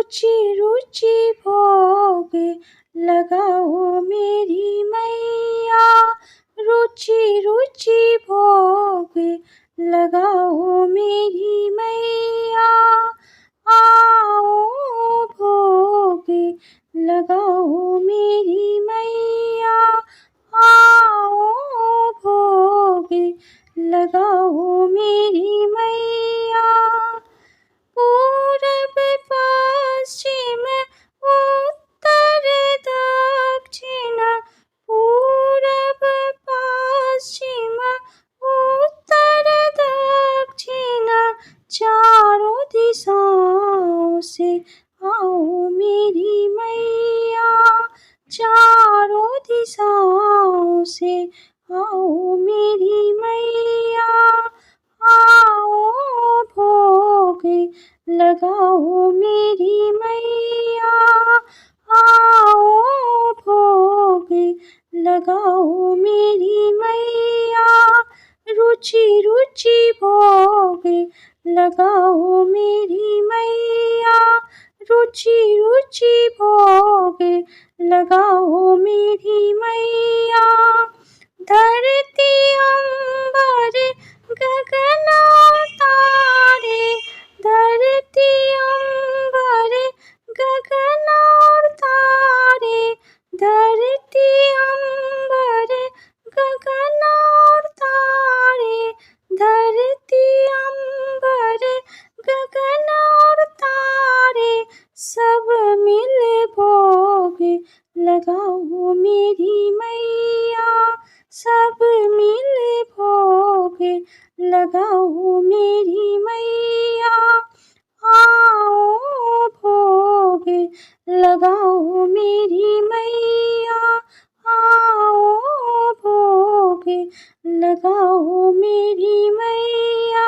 रुचि रुचि भोग लगाओ मेरी मैया, रुचि रुचि भोग लगाओ मेरी मैया। आओ भोग लगाओ मेरी मैया, आओ भोग लगाओ मेरी मैया। पूरब पश्चिम उत्तर दक्षिण, पूरब पश्चिम उत्तर दक्षिण, चारों दिशाओं से आओ मेरी मैया, चारों दिशाओं से आओ मेरी मैया। आओ भोग लगाओ मेरी मैया, आओ भोग लगाओ मेरी मैया। रुचि रुचि भोग लगाओ मेरी मैया, रुचि रुचि भोग लगाओ मेरी मैया। धरती अंबर गगन तारे, धरती अंबर गगन तारे, धरती अंबर गगन तारे, धरती अंबर गगन तारे, सब मिल भोग लगाओ मेरी मैया, सब मिल भोग लगाओ मेरी मैया। आओ भोग लगाओ मेरी मैया, आओ भोग लगाओ मेरी मैया।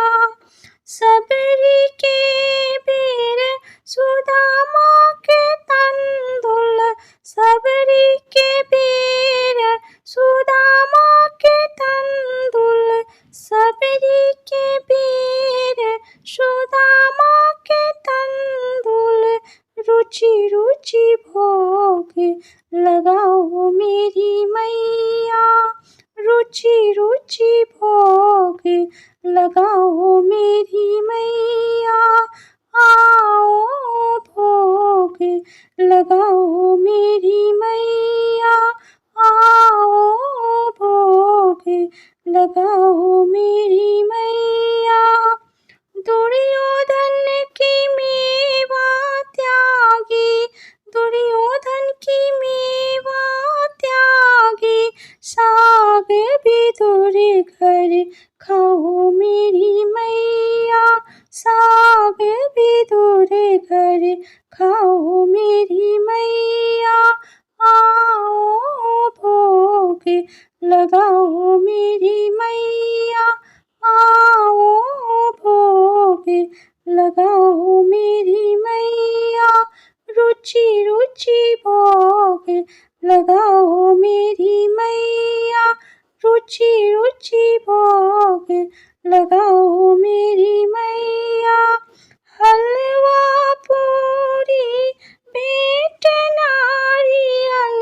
सबरी के बेर सुदामा के तंदुल, सबरी के बेर सुदामा के तंदुल, सबरी के बेर सुदामा के तंदुल। रुचि रुचि भोग लगाओ मेरी मैया, रुचि रुचि भोग लगाओ मेरी मैया। आओ भोग लगाओ मेरी मैया, आओ भोग लगाओ मेरी मैया। दुर्योधन की मेवा त्यागी, दुर्योधन की मेवा त्यागी, साग विदुर घर खाओ मेरी मैया, साग विदुर घर खाओ मेरी मैया। आओ भोग लगाओ मेरी मैया, आओ भोग लगाओ मेरी मैया। रुचि रुचि भोग लगाओ मेरी मैया, रुचि रुचि भोग लगाओ मेरी मैया। हलवा पूरी भेंट नारियल,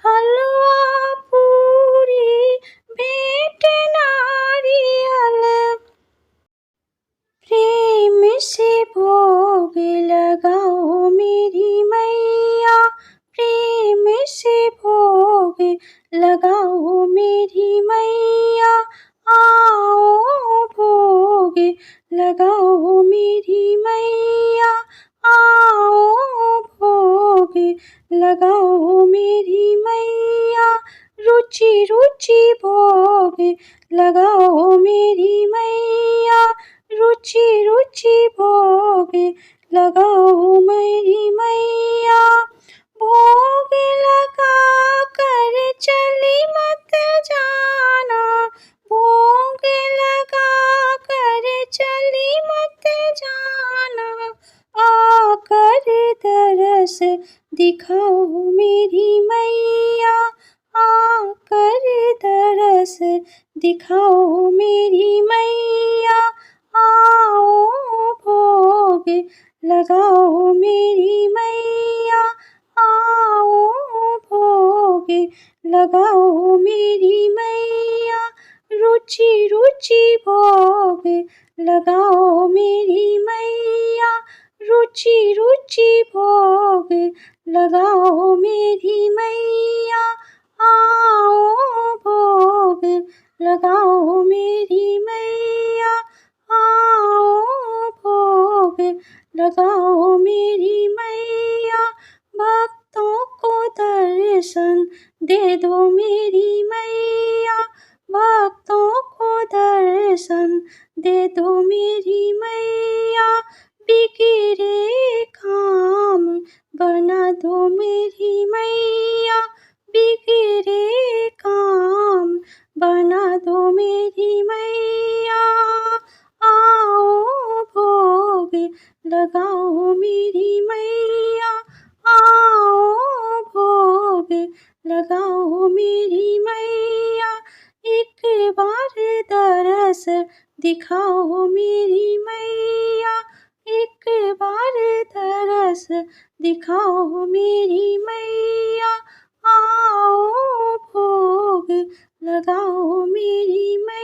हलवा पूरी भेंट नारियल, प्रेम से भोग लगाओ मेरी मैया, प्रेम से भोग लगाओ मेरी मैया। आओ भोग लगाओ मेरी मैया, आओ भोग लगाओ मेरी मैया। रुचि रुचि भोग लगाओ मेरी मैया, रुचि रुचि भोग लगाओ मेरी मैया। भोग लगा कर चली मत जाना, भोग लगा कर चली मत जाना। आकर दरस दिखाओ मेरी मैया, आकर दरस दिखाओ मेरी मैया। आओ भोग लगाओ मेरी मैया, आओ भोग लगाओ मेरी मैया, रुचि रुचि भोग लगाओ मेरी मैया, रुचि रुचि भोग लगाओ मेरी मैया, आओ भोग लगाओ मेरी मैया, आओ भोग लगाओ मेरी मैया, भक्तों को दर्शन दे दो मेरी मैया, भक्तों को दर्शन दे दो मेरी मैया, बिगड़े काम बना दो मेरी मैया, बिगड़े काम बना दो मेरी मैया, आओ भोग लगाओ मेरी मैया, आओ भोग लगाओ मेरी मैया, एक बार दरस दिखाओ मेरी मैया, एक बार दरस दिखाओ मेरी मैया, आओ भोग लगाओ मेरी मैया।